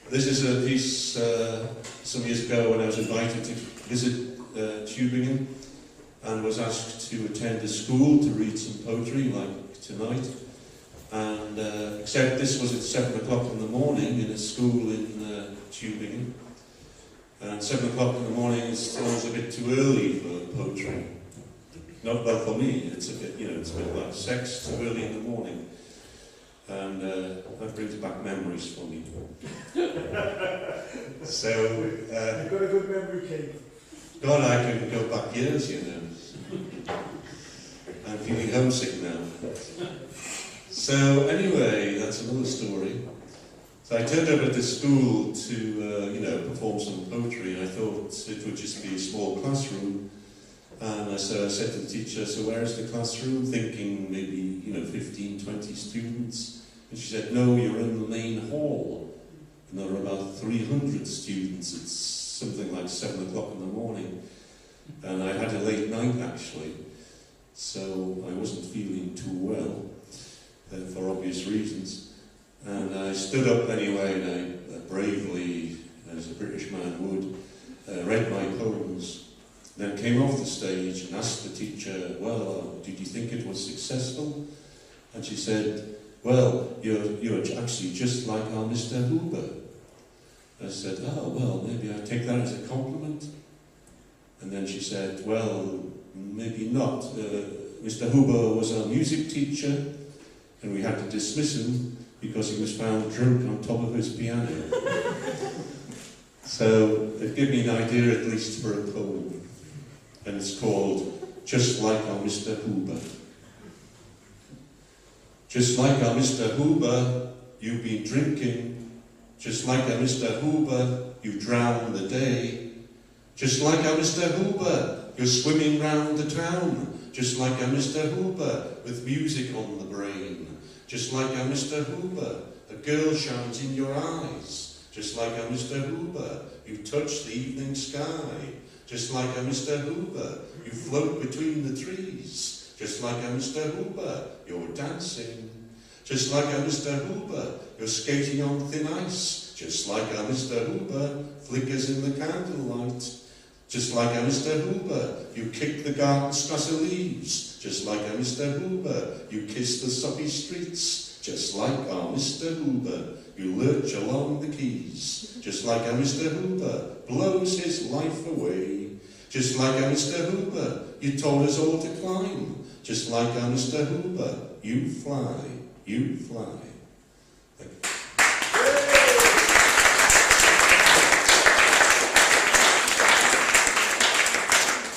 This is a piece some years ago when I was invited to visit Tübingen and was asked to attend a school to read some poetry like tonight. And except this was at 7 o'clock in the morning in a school in Tübingen. And 7 o'clock in the morning is always a bit too early for poetry. Not well for me, it's a bit, it's a bit like sex, too early in the morning. And that brings back memories for me. So, you've got a good memory, Keith. God, I can go back years, I'm feeling homesick now. So anyway, that's another story. So I turned up at the school to, perform some poetry. I thought it would just be a small classroom. And so I said to the teacher, so where is the classroom? Thinking maybe, 15, 20 students. And she said, no, you're in the main hall. And there are about 300 students. It's something like 7 o'clock in the morning. And I had a late night, actually. So I wasn't feeling too well, for obvious reasons. And I stood up anyway, and I bravely, as a British man would, read my poems. Then came off the stage and asked the teacher, well, did you think it was successful? And she said, well, you're actually just like our Mr. Huber. I said, oh, well, maybe I take that as a compliment. And then she said, well, maybe not. Mr. Huber was our music teacher, and we had to dismiss him because he was found drunk on top of his piano. So it gave me an idea at least for a poem. And it's called Just Like Our Mr. Huber. Just like our Mr. Huber, you've been drinking. Just like our Mr. Huber, you drowned the day. Just like our Mr. Huber, you're swimming round the town. Just like our Mr. Huber, with music on the brain. Just like our Mr. Huber, a girl shines in your eyes. Just like our Mr. Huber, you touch the evening sky. Just like our Mr. Huber, you float between the trees. Just like our Mr. Huber, you're dancing. Just like our Mr. Huber, you're skating on thin ice. Just like our Mr. Huber, flickers in the candlelight. Just like our Mr. Huber, you kick the Gartenstrasse leaves. Just like our Mr. Huber, you kiss the soppy streets. Just like our Mr. Huber, you lurch along the quays. Just like our Mr. Huber, blows his life away. Just like our Mr. Huber, you taught us all to climb. Just like our Mr. Huber, you fly, you fly.